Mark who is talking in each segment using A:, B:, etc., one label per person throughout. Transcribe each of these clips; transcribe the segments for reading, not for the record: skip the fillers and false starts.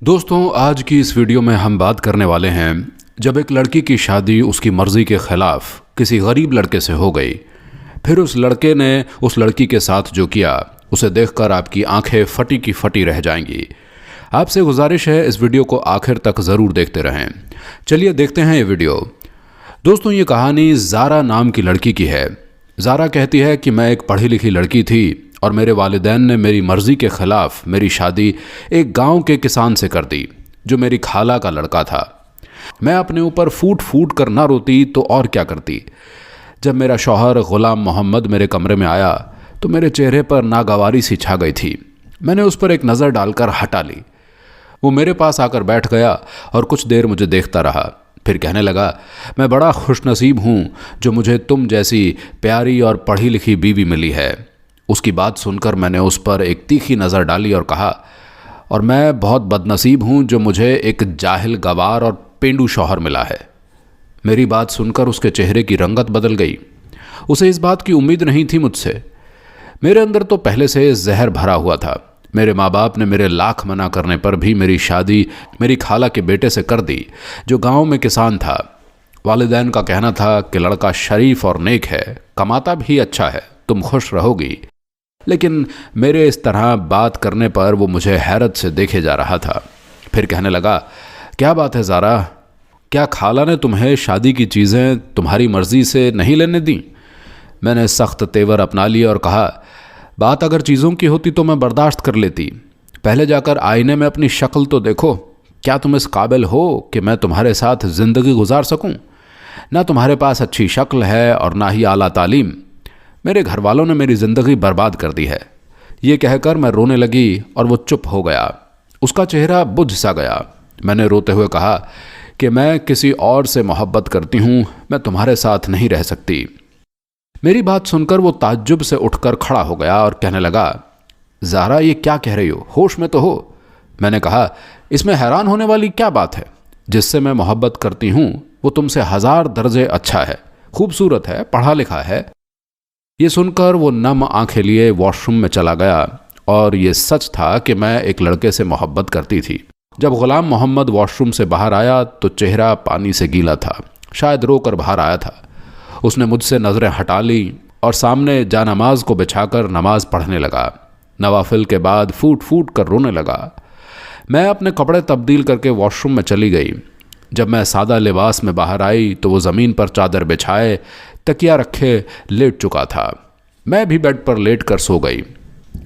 A: दोस्तों, आज की इस वीडियो में हम बात करने वाले हैं जब एक लड़की की शादी उसकी मर्ज़ी के ख़िलाफ़ किसी गरीब लड़के से हो गई, फिर उस लड़के ने उस लड़की के साथ जो किया उसे देखकर आपकी आंखें फटी की फटी रह जाएंगी। आपसे गुजारिश है इस वीडियो को आखिर तक ज़रूर देखते रहें। चलिए देखते हैं ये वीडियो। दोस्तों, ये कहानी ज़ारा नाम की लड़की की है। ज़ारा कहती है कि मैं एक पढ़ी लिखी लड़की थी और मेरे वालिदैन ने मेरी मर्ज़ी के ख़िलाफ़ मेरी शादी एक गांव के किसान से कर दी जो मेरी खाला का लड़का था। मैं अपने ऊपर फूट फूट कर ना रोती तो और क्या करती। जब मेरा शौहर ग़ुलाम मोहम्मद मेरे कमरे में आया तो मेरे चेहरे पर नागवारी सी छा गई थी। मैंने उस पर एक नज़र डालकर हटा ली। वो मेरे पास आकर बैठ गया और कुछ देर मुझे देखता रहा। फिर कहने लगा, मैं बड़ा खुशनसीब हूँ जो मुझे तुम जैसी प्यारी और पढ़ी लिखी बीवी मिली है। उसकी बात सुनकर मैंने उस पर एक तीखी नज़र डाली और कहा, और मैं बहुत बदनसीब हूँ जो मुझे एक जाहिल गवार और पेंडू शौहर मिला है। मेरी बात सुनकर उसके चेहरे की रंगत बदल गई। उसे इस बात की उम्मीद नहीं थी मुझसे। मेरे अंदर तो पहले से जहर भरा हुआ था। मेरे माँ बाप ने मेरे लाख मना करने पर भी मेरी शादी मेरी खाला के बेटे से कर दी जो गांव में किसान था। वालिदैन का कहना था कि लड़का शरीफ और नेक है, कमाता भी अच्छा है, तुम खुश रहोगी। लेकिन मेरे इस तरह बात करने पर वो मुझे हैरत से देखे जा रहा था। फिर कहने लगा, क्या बात है ज़ारा, क्या खाला ने तुम्हें शादी की चीज़ें तुम्हारी मर्ज़ी से नहीं लेने दी? मैंने सख्त तेवर अपना लिए और कहा, बात अगर चीज़ों की होती तो मैं बर्दाश्त कर लेती। पहले जाकर आईने में अपनी शक्ल तो देखो। क्या तुम इस काबिल हो कि मैं तुम्हारे साथ ज़िंदगी गुजार सकूं? ना तुम्हारे पास अच्छी शक्ल है और ना ही आला तालीम। मेरे घर वालों ने मेरी ज़िंदगी बर्बाद कर दी है। ये कहकर मैं रोने लगी और वो चुप हो गया। उसका चेहरा बुझ सा गया। मैंने रोते हुए कहा कि मैं किसी और से मोहब्बत करती हूँ, मैं तुम्हारे साथ नहीं रह सकती। मेरी बात सुनकर वो ताज्जुब से उठकर खड़ा हो गया और कहने लगा, ज़ारा ये क्या कह रही हो, होश में तो हो? मैंने कहा, इसमें हैरान होने वाली क्या बात है? जिससे मैं मोहब्बत करती हूँ वो तुमसे 1000 दर्जे अच्छा है, खूबसूरत है, पढ़ा लिखा है। ये सुनकर वो नम आंखें लिए वॉशरूम में चला गया। और ये सच था कि मैं एक लड़के से मोहब्बत करती थी। जब ग़ुलाम मोहम्मद वॉशरूम से बाहर आया तो चेहरा पानी से गीला था, शायद रोकर बाहर आया था। उसने मुझसे नज़रें हटा ली और सामने जानमाज को बिछाकर नमाज पढ़ने लगा। नवाफिल के बाद फूट फूट कर रोने लगा। मैं अपने कपड़े तब्दील करके वॉशरूम में चली गई। जब मैं सादा लिबास में बाहर आई तो वो ज़मीन पर चादर बिछाए तकिया रखे लेट चुका था। मैं भी बेड पर लेट कर सो गई।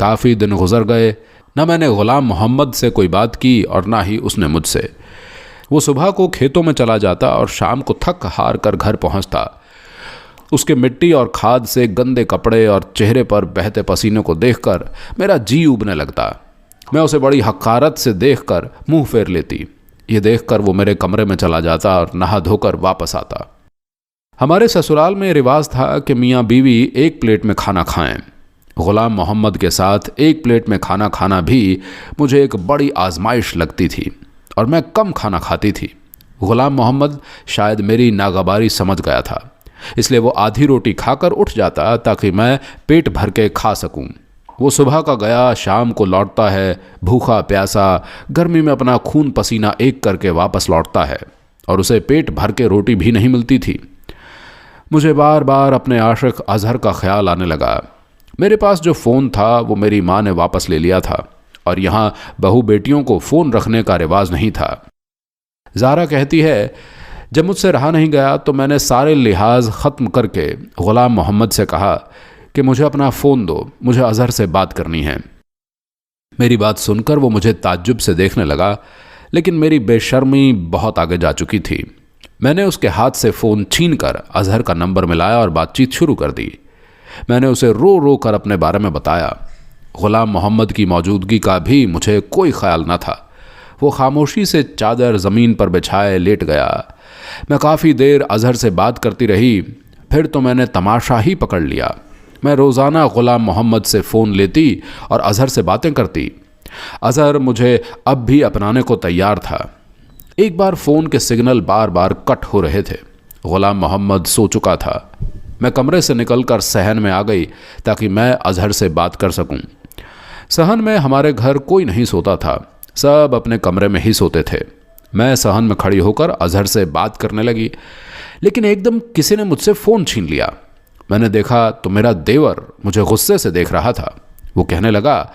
A: काफ़ी दिन गुजर गए। न मैंने ग़ुलाम मोहम्मद से कोई बात की और ना ही उसने मुझसे। वो सुबह को खेतों में चला जाता और शाम को थक हार कर घर पहुंचता। उसके मिट्टी और खाद से गंदे कपड़े और चेहरे पर बहते पसीने को देखकर मेरा जी उबने लगता। मैं उसे बड़ी हकारत से देखकर मुंह फेर लेती। ये देखकर वो मेरे कमरे में चला जाता और नहा धोकर वापस आता। हमारे ससुराल में रिवाज था कि मियाँ बीवी एक प्लेट में खाना खाएं। ग़ुलाम मोहम्मद के साथ एक प्लेट में खाना खाना भी मुझे एक बड़ी आजमाइश लगती थी और मैं कम खाना खाती थी। ग़ुलाम मोहम्मद शायद मेरी नागवारी समझ गया था, इसलिए वो आधी रोटी खाकर उठ जाता ताकि मैं पेट भर के खा सकूं। वो सुबह का गया शाम को लौटता है, भूखा प्यासा, गर्मी में अपना खून पसीना एक करके वापस लौटता है और उसे पेट भर के रोटी भी नहीं मिलती थी। मुझे बार बार अपने आशिक अज़हर का ख्याल आने लगा। मेरे पास जो फ़ोन था वो मेरी माँ ने वापस ले लिया था और यहाँ बहू बेटियों को फ़ोन रखने का रिवाज नहीं था। ज़ारा कहती है, जब मुझसे रहा नहीं गया तो मैंने सारे लिहाज ख़त्म करके ग़ुलाम मोहम्मद से कहा कि मुझे अपना फ़ोन दो, मुझे अज़हर से बात करनी है। मेरी बात सुनकर वो मुझे ताज्जुब से देखने लगा, लेकिन मेरी बेशर्मी बहुत आगे जा चुकी थी। मैंने उसके हाथ से फ़ोन छीनकर अज़हर का नंबर मिलाया और बातचीत शुरू कर दी। मैंने उसे रो रो कर अपने बारे में बताया। ग़ुलाम मोहम्मद की मौजूदगी का भी मुझे कोई ख्याल न था। वो खामोशी से चादर ज़मीन पर बिछाए लेट गया। मैं काफ़ी देर अज़हर से बात करती रही। फिर तो मैंने तमाशा ही पकड़ लिया। मैं रोज़ाना ग़ुलाम मोहम्मद से फ़ोन लेती और अज़हर से बातें करती। अज़हर मुझे अब भी अपनाने को तैयार था। एक बार फ़ोन के सिग्नल बार बार कट हो रहे थे। ग़ुलाम मोहम्मद सो चुका था। मैं कमरे से निकलकर सहन में आ गई ताकि मैं अज़हर से बात कर सकूं। सहन में हमारे घर कोई नहीं सोता था। सब अपने कमरे में ही सोते थे। मैं सहन में खड़ी होकर अजहर से बात करने लगी, लेकिन एकदम किसी ने मुझसे फ़ोन छीन लिया। मैंने देखा तो मेरा देवर मुझे गुस्से से देख रहा था। वो कहने लगा,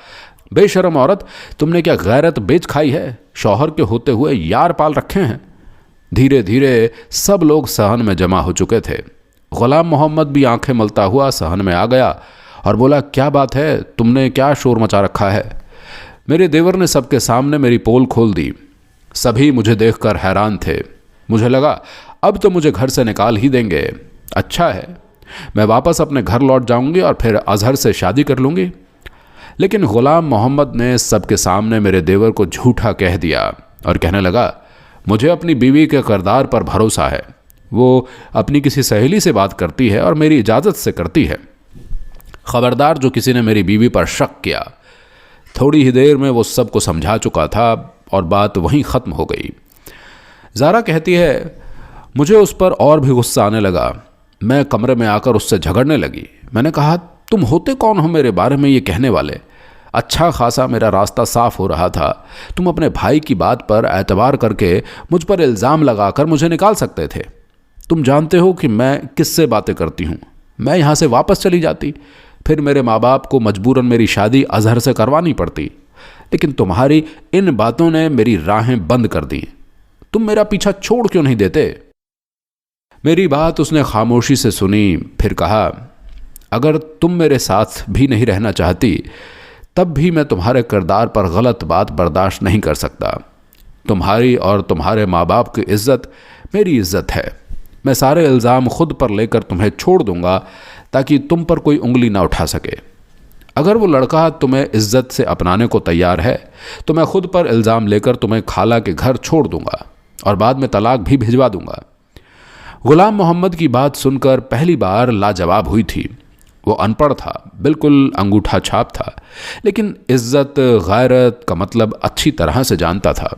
A: बेशरम औरत, तुमने क्या गैरत बेच खाई है? शौहर के होते हुए यार पाल रखे हैं। धीरे धीरे सब लोग सहन में जमा हो चुके थे। गुलाम मोहम्मद भी आंखें मलता हुआ सहन में आ गया और बोला, क्या बात है, तुमने क्या शोर मचा रखा है? मेरे देवर ने सबके सामने मेरी पोल खोल दी। सभी मुझे देखकर हैरान थे। मुझे लगा अब तो मुझे घर से निकाल ही देंगे। अच्छा है, मैं वापस अपने घर लौट जाऊंगी और फिर अजहर से शादी कर लूंगी। लेकिन गुलाम मोहम्मद ने सबके सामने मेरे देवर को झूठा कह दिया और कहने लगा, मुझे अपनी बीवी के किरदार पर भरोसा है। वो अपनी किसी सहेली से बात करती है और मेरी इजाज़त से करती है। खबरदार जो किसी ने मेरी बीवी पर शक किया। थोड़ी ही देर में वो सबको समझा चुका था और बात वहीं ख़त्म हो गई। ज़ारा कहती है, मुझे उस पर और भी गुस्सा आने लगा। मैं कमरे में आकर उससे झगड़ने लगी। मैंने कहा, तुम होते कौन हो मेरे बारे में ये कहने वाले? अच्छा खासा मेरा रास्ता साफ हो रहा था। तुम अपने भाई की बात पर एतबार करके मुझ पर इल्ज़ाम लगाकर मुझे निकाल सकते थे। तुम जानते हो कि मैं किससे बातें करती हूँ। मैं यहाँ से वापस चली जाती, फिर मेरे माँ बाप को मजबूरन मेरी शादी अजहर से करवानी पड़ती। लेकिन तुम्हारी इन बातों ने मेरी राहें बंद कर दी। तुम मेरा पीछा छोड़ क्यों नहीं देते? मेरी बात उसने खामोशी से सुनी, फिर कहा, अगर तुम मेरे साथ भी नहीं रहना चाहती तब भी मैं तुम्हारे किरदार पर गलत बात बर्दाश्त नहीं कर सकता। तुम्हारी और तुम्हारे माँ बाप की इज्जत मेरी इज्जत है। मैं सारे इल्ज़ाम खुद पर लेकर तुम्हें छोड़ दूंगा ताकि तुम पर कोई उंगली ना उठा सके। अगर वो लड़का तुम्हें इज्जत से अपनाने को तैयार है तो मैं खुद पर इल्ज़ाम लेकर तुम्हें खाला के घर छोड़ दूंगा और बाद में तलाक भी भिजवा दूंगा। गुलाम मोहम्मद की बात सुनकर पहली बार लाजवाब हुई थी। वो अनपढ़ था, बिल्कुल अंगूठा छाप था, लेकिन इज्जत गैरत का मतलब अच्छी तरह से जानता था।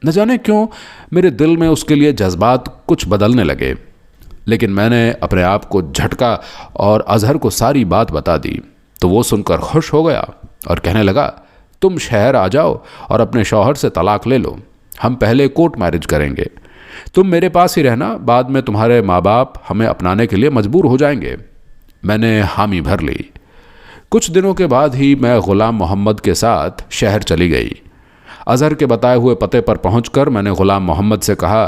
A: न जाने क्यों मेरे दिल में उसके लिए जज्बात कुछ बदलने लगे। लेकिन मैंने अपने आप को झटका और अजहर को सारी बात बता दी तो वो सुनकर खुश हो गया और कहने लगा, तुम शहर आ जाओ और अपने शौहर से तलाक ले लो। हम पहले कोर्ट मैरिज करेंगे। तुम मेरे पास ही रहना, बाद में तुम्हारे माँ बाप हमें अपनाने के लिए मजबूर हो जाएंगे। मैंने हामी भर ली। कुछ दिनों के बाद ही मैं गुलाम मोहम्मद के साथ शहर चली गई। अजहर के बताए हुए पते पर पहुंचकर मैंने गुलाम मोहम्मद से कहा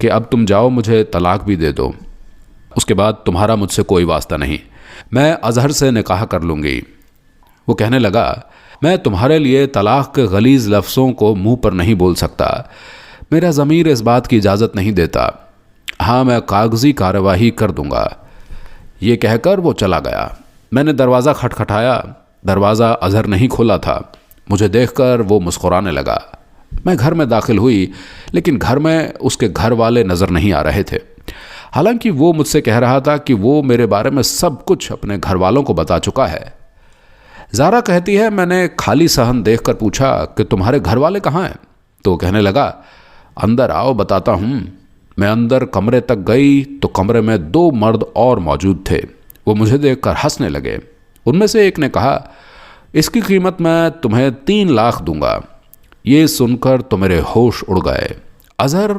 A: कि अब तुम जाओ, मुझे तलाक भी दे दो। उसके बाद तुम्हारा मुझसे कोई वास्ता नहीं, मैं अजहर से निकाह कर लूँगी। वो कहने लगा, मैं तुम्हारे लिए तलाक के गलीज़ लफ्ज़ों को मुंह पर नहीं बोल सकता। मेरा ज़मीर इस बात की इजाज़त नहीं देता। हाँ, मैं कागज़ी कार्यवाही कर दूँगा। ये कहकर वो चला गया। मैंने दरवाज़ा खटखटाया। दरवाज़ा अजहर नहीं खोला था। मुझे देखकर वो मुस्कुराने लगा। मैं घर में दाखिल हुई, लेकिन घर में उसके घर वाले नज़र नहीं आ रहे थे। हालांकि वो मुझसे कह रहा था कि वो मेरे बारे में सब कुछ अपने घर वालों को बता चुका है। ज़ारा कहती है, मैंने खाली सहन देखकर पूछा कि तुम्हारे घर वाले कहाँ हैं? तो कहने लगा, अंदर आओ, बताता हूँ। मैं अंदर कमरे तक गई तो कमरे में 2 मर्द और मौजूद थे। वो मुझे देखकर हंसने लगे। उनमें से एक ने कहा, इसकी कीमत मैं तुम्हें 3 लाख दूंगा। ये सुनकर तो मेरे होश उड़ गए। अजहर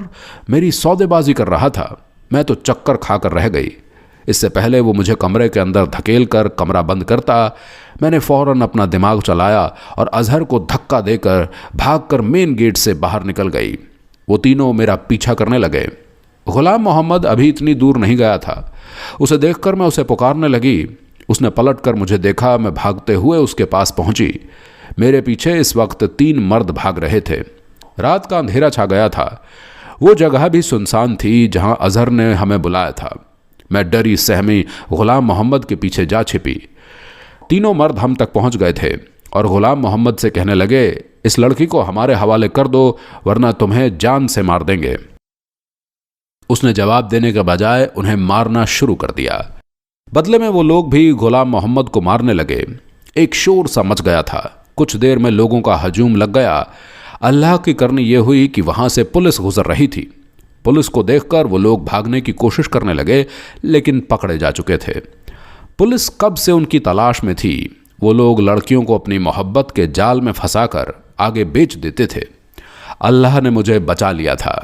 A: मेरी सौदेबाजी कर रहा था। मैं तो चक्कर खाकर रह गई। इससे पहले वो मुझे कमरे के अंदर धकेल कर कमरा बंद करता, मैंने फ़ौरन अपना दिमाग चलाया और अजहर को धक्का देकर भागकर मेन गेट से बाहर निकल गई। वो तीनों मेरा पीछा करने लगे। गुलाम मोहम्मद अभी इतनी दूर नहीं गया था। उसे देखकर मैं उसे पुकारने लगी। उसने पलटकर मुझे देखा। मैं भागते हुए उसके पास पहुंची। मेरे पीछे इस वक्त 3 मर्द भाग रहे थे। रात का अंधेरा छा गया था। वो जगह भी सुनसान थी जहां अजहर ने हमें बुलाया था। मैं डरी सहमी गुलाम मोहम्मद के पीछे जा छिपी। तीनों मर्द हम तक पहुंच गए थे और गुलाम मोहम्मद से कहने लगे, इस लड़की को हमारे हवाले कर दो, वरना तुम्हें जान से मार देंगे। उसने जवाब देने के बजाय उन्हें मारना शुरू कर दिया। बदले में वो लोग भी गुलाम मोहम्मद को मारने लगे। एक शोर सा मच गया था। कुछ देर में लोगों का हजूम लग गया। अल्लाह की करनी ये हुई कि वहां से पुलिस गुजर रही थी। पुलिस को देखकर वो लोग भागने की कोशिश करने लगे, लेकिन पकड़े जा चुके थे। पुलिस कब से उनकी तलाश में थी। वो लोग लड़कियों को अपनी मोहब्बत के जाल में फंसाकर आगे बेच देते थे। अल्लाह ने मुझे बचा लिया था।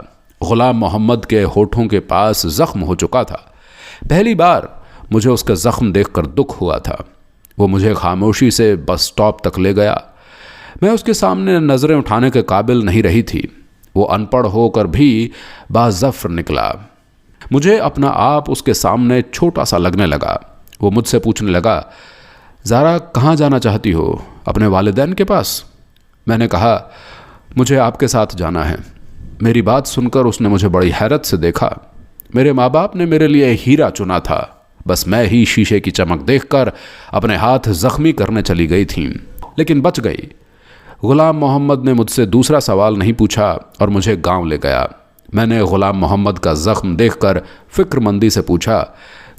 A: ग़ुलाम मोहम्मद के होठों के पास ज़ख्म हो चुका था। पहली बार मुझे उसका ज़ख्म देखकर दुख हुआ था। वो मुझे खामोशी से बस स्टॉप तक ले गया। मैं उसके सामने नज़रें उठाने के काबिल नहीं रही थी। वो अनपढ़ होकर भी बाज़फ़्र निकला। मुझे अपना आप उसके सामने छोटा सा लगने लगा। वो मुझसे पूछने लगा, ज़ारा कहाँ जाना चाहती हो? अपने वालिदैन के पास? मैंने कहा, मुझे आपके साथ जाना है। मेरी बात सुनकर उसने मुझे बड़ी हैरत से देखा। मेरे माँ बाप ने मेरे लिए हीरा चुना था, बस मैं ही शीशे की चमक देखकर अपने हाथ ज़ख्मी करने चली गई थी, लेकिन बच गई। ग़ुलाम मोहम्मद ने मुझसे दूसरा सवाल नहीं पूछा और मुझे गांव ले गया। मैंने ग़ुलाम मोहम्मद का ज़ख्म देखकर फ़िक्रमंदी से पूछा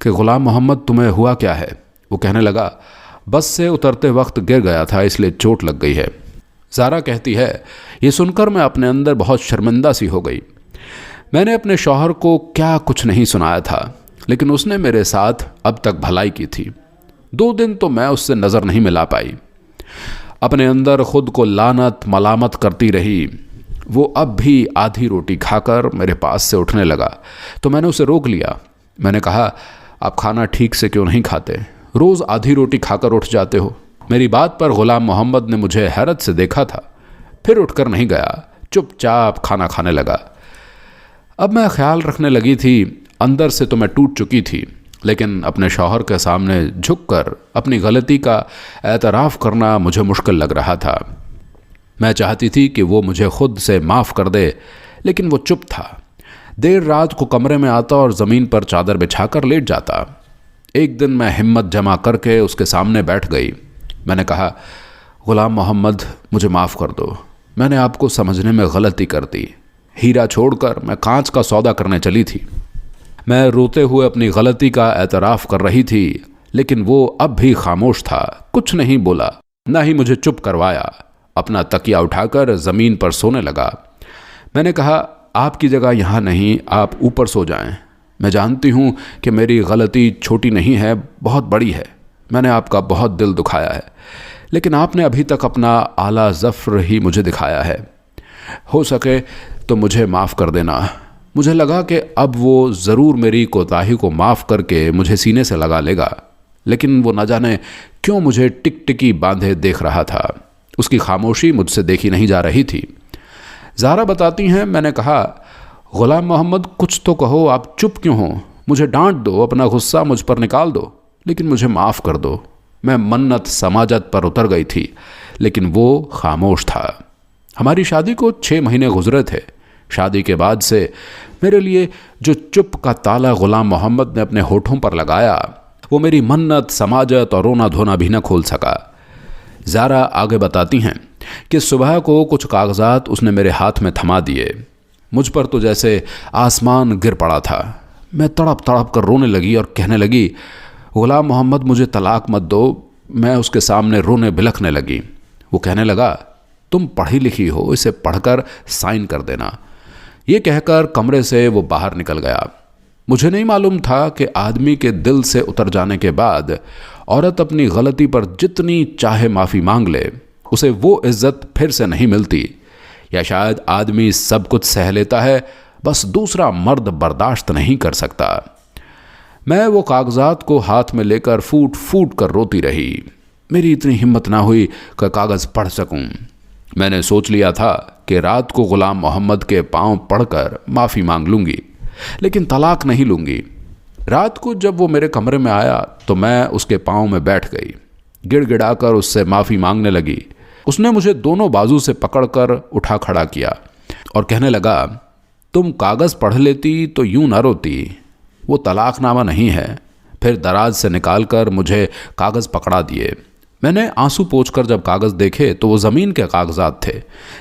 A: कि ग़ुलाम मोहम्मद, तुम्हें हुआ क्या है? वो कहने लगा, बस से उतरते वक्त गिर गया था, इसलिए चोट लग गई है। ज़ारा कहती है, ये सुनकर मैं अपने अंदर बहुत शर्मिंदा सी हो गई। मैंने अपने शौहर को क्या कुछ नहीं सुनाया था, लेकिन उसने मेरे साथ अब तक भलाई की थी। 2 दिन तो मैं उससे नज़र नहीं मिला पाई। अपने अंदर खुद को लानत मलामत करती रही। वो अब भी आधी रोटी खाकर मेरे पास से उठने लगा तो मैंने उसे रोक लिया। मैंने कहा, आप खाना ठीक से क्यों नहीं खाते? रोज़ आधी रोटी खाकर उठ जाते हो। मेरी बात पर ग़ुलाम मोहम्मद ने मुझे हैरत से देखा था, फिर उठकर नहीं गया, चुपचाप खाना खाने लगा। अब मैं ख्याल रखने लगी थी, अंदर से तो मैं टूट चुकी थी, लेकिन अपने शौहर के सामने झुककर अपनी गलती का एतराफ़ करना मुझे मुश्किल लग रहा था। मैं चाहती थी कि वो मुझे खुद से माफ़ कर दे, लेकिन वो चुप था। देर रात को कमरे में आता और ज़मीन पर चादर बिछाकर लेट जाता। एक दिन मैं हिम्मत जमा करके उसके सामने बैठ गई। मैंने कहा, ग़ुलाम मोहम्मद, मुझे माफ़ कर दो। मैंने आपको समझने में गलती कर दी। हीरा छोड़कर मैं कांच का सौदा करने चली थी। मैं रोते हुए अपनी गलती का एतराफ़ कर रही थी, लेकिन वो अब भी खामोश था, कुछ नहीं बोला, ना ही मुझे चुप करवाया। अपना तकिया उठाकर ज़मीन पर सोने लगा। मैंने कहा, आपकी जगह यहाँ नहीं, आप ऊपर सो जाएं। मैं जानती हूँ कि मेरी गलती छोटी नहीं है, बहुत बड़ी है। मैंने आपका बहुत दिल दुखाया है, लेकिन आपने अभी तक अपना आला ज़फ़्र ही मुझे दिखाया है। हो सके तो मुझे माफ़ कर देना। मुझे लगा कि अब वो ज़रूर मेरी कोताही को माफ़ करके मुझे सीने से लगा लेगा, लेकिन वो न जाने क्यों मुझे टिकटिकी बांधे देख रहा था। उसकी खामोशी मुझसे देखी नहीं जा रही थी। ज़ारा बताती हैं, मैंने कहा, ग़ुलाम मोहम्मद, कुछ तो कहो, आप चुप क्यों हो? मुझे डांट दो, अपना गुस्सा मुझ पर निकाल दो, लेकिन मुझे माफ़ कर दो। मैं मन्नत समाजत पर उतर गई थी, लेकिन वो खामोश था। हमारी शादी को 6 महीने गुजरे थे। शादी के बाद से मेरे लिए जो चुप का ताला ग़ुलाम मोहम्मद ने अपने होठों पर लगाया, वो मेरी मन्नत समाजत और रोना धोना भी न खोल सका। ज़ारा आगे बताती हैं कि सुबह को कुछ कागजात उसने मेरे हाथ में थमा दिए। मुझ पर तो जैसे आसमान गिर पड़ा था। मैं तड़प तड़प कर रोने लगी और कहने लगी, ग़ुलाम मोहम्मद, मुझे तलाक मत दो। मैं उसके सामने रोने बिलखने लगी। वो कहने लगा, तुम पढ़ी लिखी हो, इसे पढ़कर साइन कर देना। ये कहकर कमरे से वो बाहर निकल गया। मुझे नहीं मालूम था कि आदमी के दिल से उतर जाने के बाद औरत अपनी गलती पर जितनी चाहे माफ़ी मांग ले, उसे वो इज़्ज़त फिर से नहीं मिलती। या शायद आदमी सब कुछ सह लेता है, बस दूसरा मर्द बर्दाश्त नहीं कर सकता। मैं वो कागजात को हाथ में लेकर फूट फूट कर रोती रही। मेरी इतनी हिम्मत ना हुई कि कागज़ पढ़ सकूं। मैंने सोच लिया था कि रात को ग़ुलाम मोहम्मद के पांव पढ़कर माफ़ी मांग लूँगी, लेकिन तलाक नहीं लूँगी। रात को जब वो मेरे कमरे में आया तो मैं उसके पांव में बैठ गई, गिड़गिड़ाकर उससे माफ़ी मांगने लगी। उसने मुझे दोनों बाजू से पकड़कर उठा खड़ा किया और कहने लगा, तुम कागज़ पढ़ लेती तो यूं ना रोती, वो तलाकनामा नहीं है। फिर दराज से निकालकर मुझे कागज़ पकड़ा दिए। मैंने आंसू पोंछकर जब कागज़ देखे तो वो ज़मीन के कागजात थे,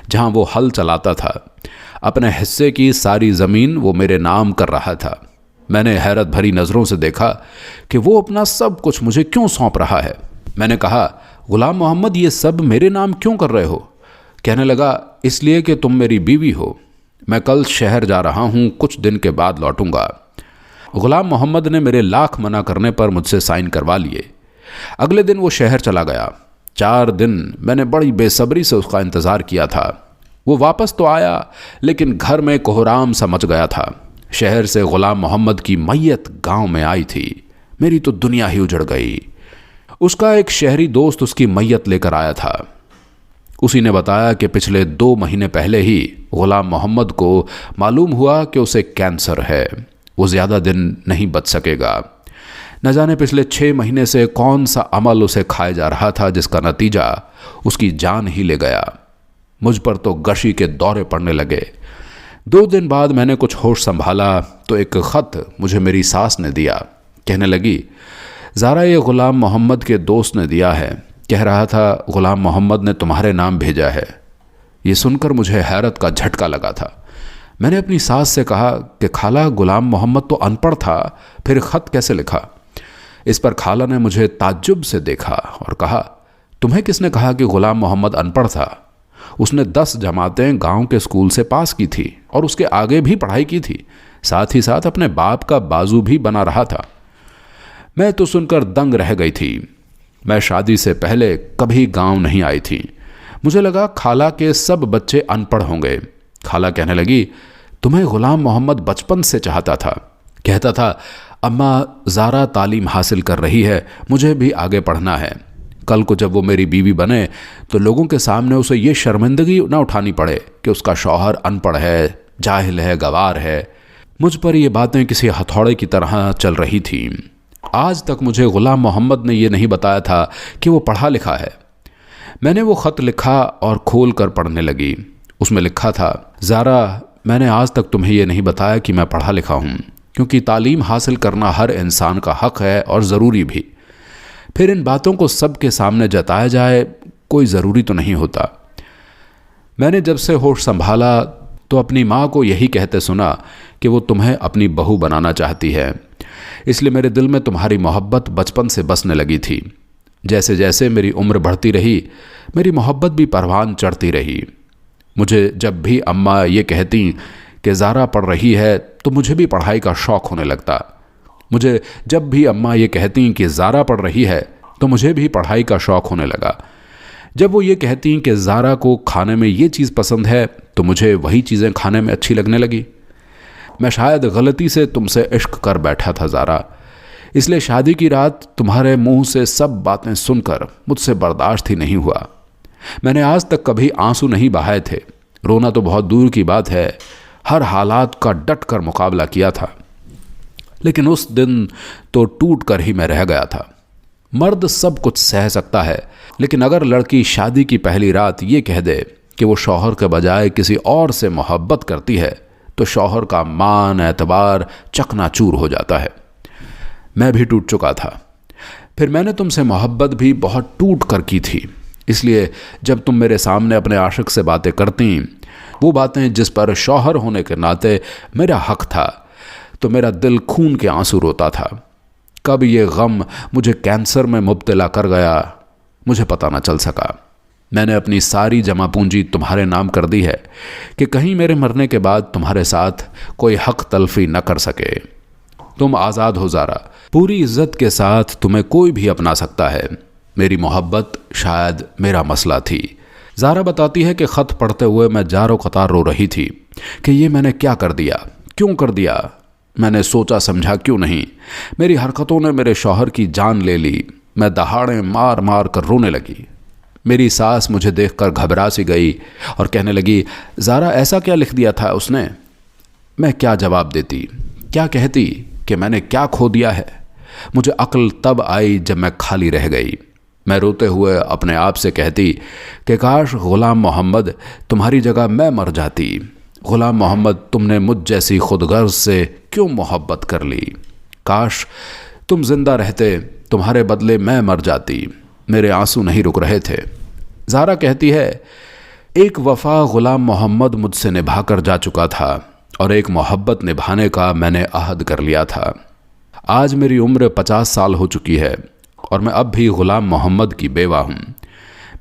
A: जहाँ वो हल चलाता था। अपने हिस्से की सारी ज़मीन वो मेरे नाम कर रहा था। मैंने हैरत भरी नज़रों से देखा कि वो अपना सब कुछ मुझे क्यों सौंप रहा है। मैंने कहा, ग़ुलाम मोहम्मद, ये सब मेरे नाम क्यों कर रहे हो? कहने लगा, इसलिए कि तुम मेरी बीवी हो। मैं कल शहर जा रहा हूँ, कुछ दिन के बाद लौटूंगा। ग़ुलाम मोहम्मद ने मेरे लाख मना करने पर मुझसे साइन करवा लिए। अगले दिन वो शहर चला गया। 4 दिन मैंने बड़ी बेसब्री से उसका इंतज़ार किया था। वो वापस तो आया, लेकिन घर में कोहराम सा मच गया था। शहर से गुलाम मोहम्मद की मैयत गांव में आई थी। मेरी तो दुनिया ही उजड़ गई। उसका एक शहरी दोस्त उसकी मैयत लेकर आया था। उसी ने बताया कि पिछले 2 महीने पहले ही गुलाम मोहम्मद को मालूम हुआ कि उसे कैंसर है, वो ज़्यादा दिन नहीं बच सकेगा। न जाने पिछले 6 महीने से कौन सा अमल उसे खाए जा रहा था, जिसका नतीजा उसकी जान ही ले गया। मुझ पर तो गशी के दौरे पड़ने लगे। 2 दिन बाद मैंने कुछ होश संभाला तो एक ख़त मुझे मेरी सास ने दिया। कहने लगी, ज़ारा ये ग़ुलाम मोहम्मद के दोस्त ने दिया है, कह रहा था ग़ुलाम मोहम्मद ने तुम्हारे नाम भेजा है। ये सुनकर मुझे हैरत का झटका लगा था। मैंने अपनी सास से कहा कि खाला, ग़ुलाम मोहम्मद तो अनपढ़ था, फिर ख़त कैसे लिखा? इस पर खाला ने मुझे ताज्जुब से देखा और कहा, तुम्हें किसने कहा कि ग़ुलाम मोहम्मद अनपढ़ था? उसने 10 जमातें गांव के स्कूल से पास की थी और उसके आगे भी पढ़ाई की थी, साथ ही साथ अपने बाप का बाजू भी बना रहा था। मैं तो सुनकर दंग रह गई थी। मैं शादी से पहले कभी गांव नहीं आई थी। मुझे लगा खाला के सब बच्चे अनपढ़ होंगे। खाला कहने लगी, तुम्हें ग़ुलाम मोहम्मद बचपन से चाहता था, कहता था अम्मा ज़ारा तालीम हासिल कर रही है, मुझे भी आगे पढ़ना है। कल को जब वो मेरी बीवी बने तो लोगों के सामने उसे ये शर्मिंदगी ना उठानी पड़े कि उसका शौहर अनपढ़ है, जाहिल है, गवार है। मुझ पर ये बातें किसी हथौड़े की तरह चल रही थीं। आज तक मुझे ग़ुलाम मोहम्मद ने यह नहीं बताया था कि वो पढ़ा लिखा है। मैंने वो ख़त लिखा और खोल कर पढ़ने लगी। उसमें लिखा था, ज़ारा, मैंने आज तक तुम्हें यह नहीं बताया कि मैं पढ़ा लिखा हूँ, क्योंकि तालीम हासिल करना हर इंसान का हक़ है और ज़रूरी भी। फिर इन बातों को सबके सामने जताया जाए कोई ज़रूरी तो नहीं होता। मैंने जब से होश संभाला तो अपनी माँ को यही कहते सुना कि वो तुम्हें अपनी बहू बनाना चाहती है, इसलिए मेरे दिल में तुम्हारी मोहब्बत बचपन से बसने लगी थी। जैसे जैसे मेरी उम्र बढ़ती रही, मेरी मोहब्बत भी परवान चढ़ती रही। मुझे जब भी अम्मा ये कहती कि ज़ारा पढ़ रही है तो मुझे भी पढ़ाई का शौक़ होने लगता। मुझे जब भी अम्मा ये कहती कि ज़ारा पढ़ रही है तो मुझे भी पढ़ाई का शौक़ होने लगा। जब वो ये कहती कि ज़ारा को खाने में ये चीज़ पसंद है तो मुझे वही चीज़ें खाने में अच्छी लगने लगी। मैं शायद गलती से तुमसे इश्क कर बैठा था ज़ारा, इसलिए शादी की रात तुम्हारे मुंह से सब बातें सुनकर मुझसे बर्दाश्त ही नहीं हुआ। मैंने आज तक कभी आंसू नहीं बहाए थे, रोना तो बहुत दूर की बात है, हर हालात का डट कर मुकाबला किया था। लेकिन उस दिन तो टूट कर ही मैं रह गया था। मर्द सब कुछ सह सकता है, लेकिन अगर लड़की शादी की पहली रात ये कह दे कि वो शौहर के बजाय किसी और से मोहब्बत करती है तो शौहर का मान एतबार चकनाचूर हो जाता है। मैं भी टूट चुका था। फिर मैंने तुमसे मोहब्बत भी बहुत टूट कर की थी, इसलिए जब तुम मेरे सामने अपने आशिक से बातें करती, वो बातें जिस पर शौहर होने के नाते मेरा हक था, तो मेरा दिल खून के आंसू रोता था। कब ये गम मुझे कैंसर में मुब्तला कर गया मुझे पता न चल सका। मैंने अपनी सारी जमा पूंजी तुम्हारे नाम कर दी है कि कहीं मेरे मरने के बाद तुम्हारे साथ कोई हक तलफी न कर सके। तुम आज़ाद हो ज़ारा, पूरी इज्जत के साथ तुम्हें कोई भी अपना सकता है। मेरी मोहब्बत शायद मेरा मसला थी। ज़ारा बताती है कि ख़त पढ़ते हुए मैं जारो कतार रो रही थी कि ये मैंने क्या कर दिया, क्यों कर दिया, मैंने सोचा समझा क्यों नहीं। मेरी हरकतों ने मेरे शौहर की जान ले ली। मैं दहाड़े मार मार कर रोने लगी। मेरी सास मुझे देखकर घबरा सी गई और कहने लगी, ज़ारा ऐसा क्या लिख दिया था उसने? मैं क्या जवाब देती, क्या कहती कि मैंने क्या खो दिया है? मुझे अक्ल तब आई जब मैं खाली रह गई। मैं रोते हुए अपने आप से कहती कि काश ग़ुलाम मोहम्मद तुम्हारी जगह मैं मर जाती। ग़ुलाम मोहम्मद, तुमने मुझ जैसी खुदगर्ज से क्यों मोहब्बत कर ली? काश तुम जिंदा रहते, तुम्हारे बदले मैं मर जाती। मेरे आंसू नहीं रुक रहे थे। ज़ारा कहती है, एक वफ़ा ग़ुलाम मोहम्मद मुझसे निभा कर जा चुका था और एक मोहब्बत निभाने का मैंने अहद कर लिया था। आज मेरी उम्र 50 साल हो चुकी है और मैं अब भी ग़ुलाम मोहम्मद की बेवा हूँ।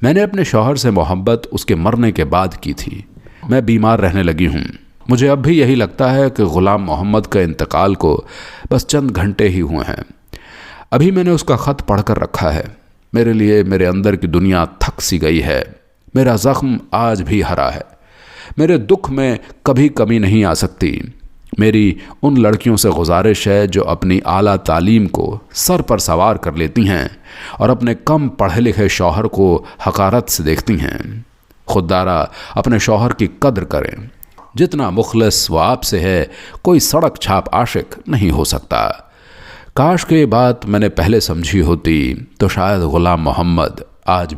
A: मैंने अपने शौहर से मोहब्बत उसके मरने के बाद की थी। मैं बीमार रहने लगी हूँ। मुझे अब भी यही लगता है कि ग़ुलाम मोहम्मद के इंतकाल को बस चंद घंटे ही हुए हैं। अभी मैंने उसका ख़त पढ़ कर रखा है। मेरे लिए मेरे अंदर की दुनिया थक सी गई है। मेरा ज़ख्म आज भी हरा है। मेरे दुख में कभी कमी नहीं आ सकती। मेरी उन लड़कियों से गुजारिश है जो अपनी आला तालीम को सर पर सवार कर लेती हैं और अपने कम पढ़े लिखे शौहर को हकारत से देखती हैं। खुददारा अपने शौहर की कद्र करें। जितना मुखलिस वो आपसे है, कोई सड़क छाप आशिक नहीं हो सकता। काश के ये बात मैंने पहले समझी होती तो शायद गुलाम मोहम्मद आज